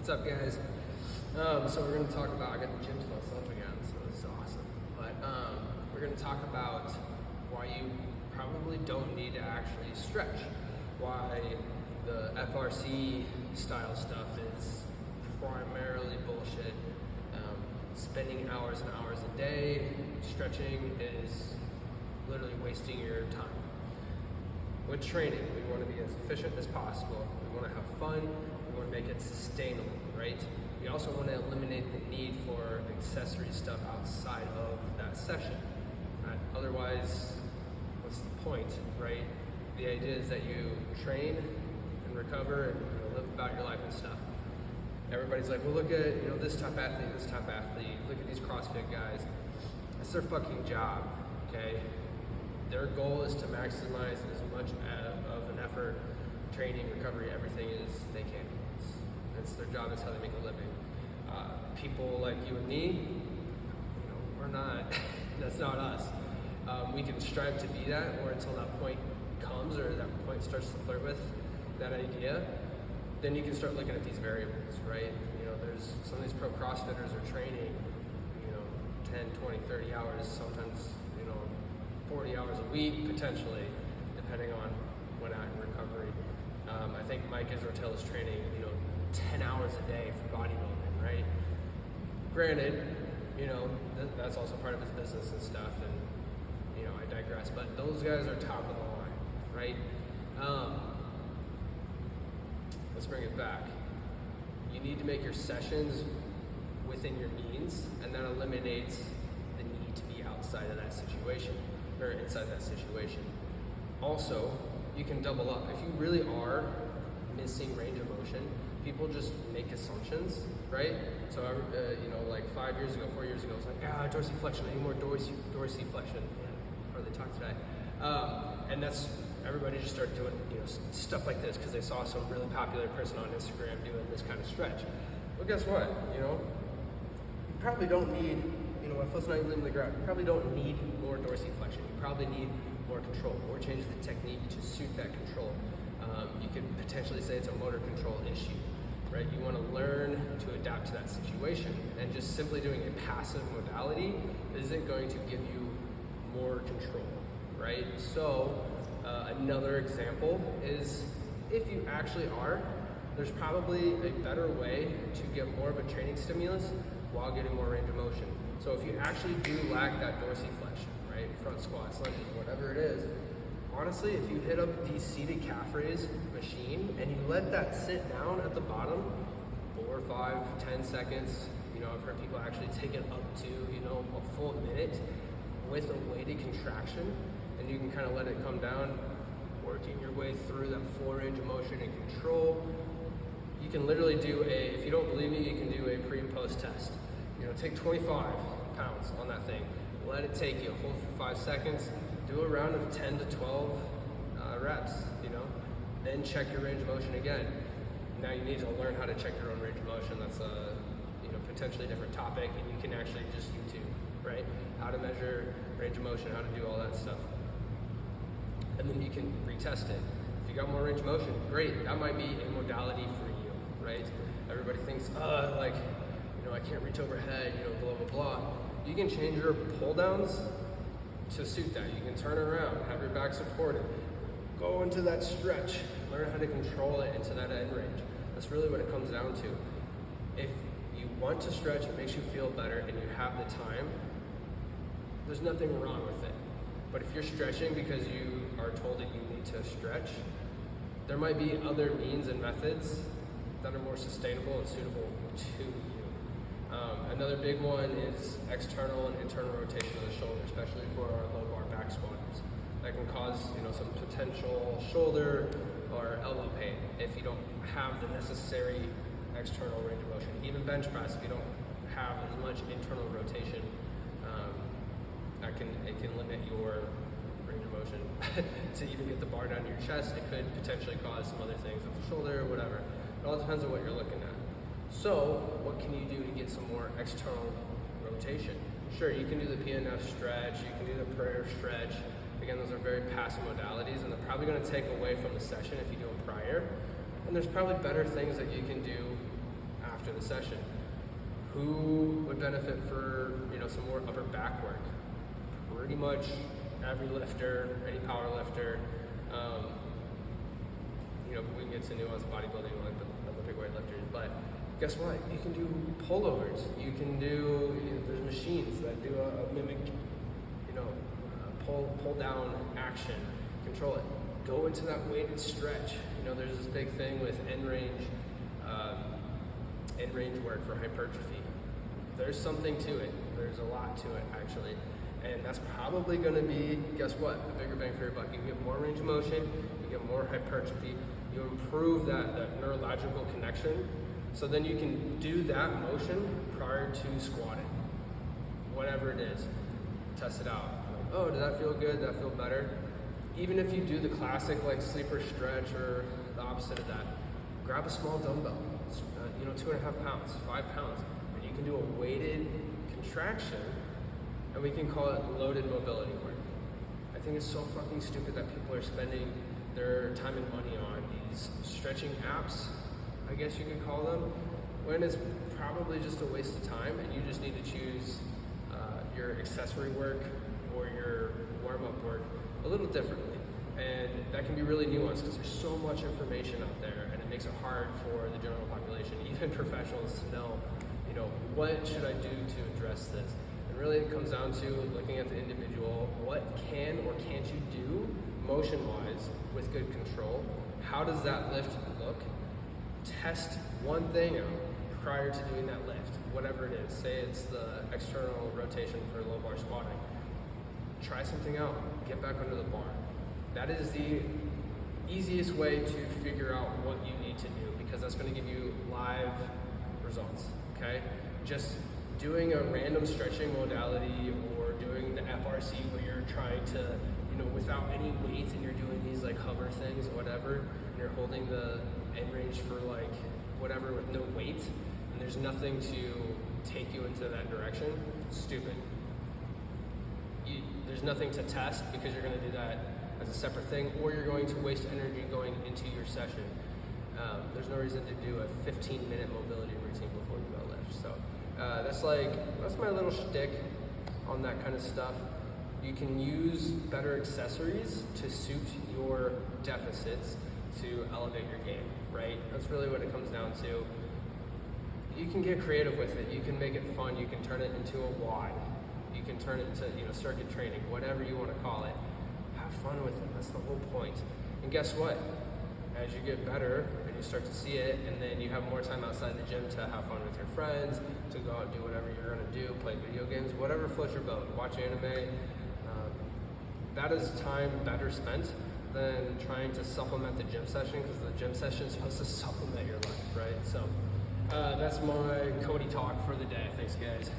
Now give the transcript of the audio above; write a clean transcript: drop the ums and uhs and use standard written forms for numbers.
What's up, guys? So we're going to talk about, I got the gym to myself again, so this is awesome. But we're going to talk about why you probably don't need to actually stretch. Why the FRC style stuff is primarily bullshit. Spending hours and hours a day stretching is literally wasting your time. With training, we want to be as efficient as possible. We want to have fun. We want to make it sustainable, right? We also want to eliminate the need for accessory stuff outside of that session. Right? Otherwise, what's the point, right? The idea is that you train and recover and live about your life and stuff. Everybody's like, well, look at this top athlete, look at these CrossFit guys. It's their fucking job, okay? Their goal is to maximize as much of an effort, training, recovery, everything as they can. It's their job, it's how they make a living. People like you and me, we're not, that's not us. We can strive to be that, or until that point comes, or that point starts to flirt with that idea, then you can start looking at these variables, right? There's some of these pro CrossFitters are training, 10, 20, 30 hours, sometimes, 40 hours a week, potentially, depending on when I'm in recovery. I think Mike Israetel is training, 10 hours a day for bodybuilding, right? Granted, that's also part of his business and stuff, and, I digress, but those guys are top of the line, right? Let's bring it back. You need to make your sessions within your means, and that eliminates the need to be outside of that situation, or inside that situation. Also, you can double up. If you really are missing range of motion, people just make assumptions, right? So, like 4 years ago, it's like, dorsiflexion, I need more dorsiflexion. Yeah, hardly talk today. And that's, everybody just started doing, stuff like this because they saw some really popular person on Instagram doing this kind of stretch. Well, guess what? You probably don't need, my foot's not even leaving the ground. You probably don't need more dorsiflexion. You probably need more control, or change the technique to suit that control. You could potentially say it's a motor control issue, right? You want to learn to adapt to that situation, and just simply doing a passive modality isn't going to give you more control, right? So another example is, if you actually are, there's probably a better way to get more of a training stimulus while getting more range of motion. So if you actually do lack that dorsiflexion, right, front squats, lunges, whatever it is, honestly, if you hit up the seated calf raise machine and you let that sit down at the bottom, 4, 5, 10 seconds, I've heard people actually take it up to, a full minute with a weighted contraction, and you can kind of let it come down, working your way through that full range of motion and control. You can literally do if you don't believe me, you can do a pre and post test. Take 25 pounds on that thing, let it take you, hold for 5 seconds, do a round of 10 to 12 reps, then check your range of motion again. Now you need to learn how to check your own range of motion. That's a potentially different topic, and you can actually just YouTube, right? How to measure range of motion, how to do all that stuff. And then you can retest it. If you got more range of motion, great, that might be a modality for you, right? Everybody thinks, I can't reach overhead, blah, blah, blah. You can change your pull downs to suit that. You can turn around, have your back supported, go into that stretch, learn how to control it into that end range. That's really what it comes down to. If you want to stretch, it makes you feel better, and you have the time, there's nothing wrong with it. But if you're stretching because you are told that you need to stretch, there might be other means and methods that are more sustainable and suitable to you. Another big one is external and internal rotation of the shoulder, especially for our low bar back squatters. That can cause, some potential shoulder or elbow pain if you don't have the necessary external range of motion. Even bench press, if you don't have as much internal rotation, it can limit your range of motion. To even get the bar down to your chest, it could potentially cause some other things with the shoulder or whatever. It all depends on what you're looking at. So, what can you do to get some more external rotation? Sure, you can do the PNF stretch, you can do the prayer stretch. Again, those are very passive modalities, and they're probably going to take away from the session if you do them prior. And there's probably better things that you can do after after the session. Who would benefit for some more upper back work? Pretty much every lifter, any power lifter. We can get to nuanced bodybuilding, Olympic weightlifters, but guess what? You can do pullovers. You can do, there's machines that do a mimic, pull down action, control it. Go into that weighted stretch. There's this big thing with end range work for hypertrophy. There's something to it. There's a lot to it, actually. And that's probably going to be, guess what? A bigger bang for your buck. You get more range of motion, you get more hypertrophy, you improve that neurological connection. So then you can do that motion prior to squatting. Whatever it is, test it out. Oh, did that feel good? Did that feel better? Even if you do the classic sleeper stretch or the opposite of that, grab a small dumbbell, 2.5 pounds, 5 pounds, and you can do a weighted contraction, and we can call it loaded mobility work. I think it's so fucking stupid that people are spending their time and money on these stretching apps, I guess you could call them, when it's probably just a waste of time, and you just need to choose your accessory work or your warm-up work a little differently. And that can be really nuanced because there's so much information out there, and it makes it hard for the general population, even professionals, to know, what should I do to address this? And really it comes down to looking at the individual. What can or can't you do motion-wise with good control? How does that lift look? Test one thing out prior to doing that lift, whatever it is. Say it's the external rotation for low bar squatting. Try something out, get back under the bar. That is the easiest way to figure out what you need to do, because that's going to give you live results, okay? Just doing a random stretching modality or doing the FRC where you're trying to, without any weight, and you're doing these hover things or whatever, and you're holding the end range for whatever with no weight, and there's nothing to take you into that direction, stupid. There's nothing to test because you're going to do that as a separate thing, or you're going to waste energy going into your session. There's no reason to do a 15-minute mobility routine before you go lift. So that's my little shtick on that kind of stuff. You can use better accessories to suit your deficits to elevate your game, right? That's really what it comes down to. You can get creative with it. You can make it fun. You can turn it into a WOD. You can turn it into circuit training, whatever you want to call it. Have fun with it. That's the whole point. And guess what? As you get better and you start to see it, and then you have more time outside the gym to have fun with your friends, to go out and do whatever you're going to do, play video games, whatever floats your boat, watch anime. That is time better spent than trying to supplement the gym session, because the gym session is supposed to supplement your life, right? So that's my Cody talk for the day. Thanks, guys.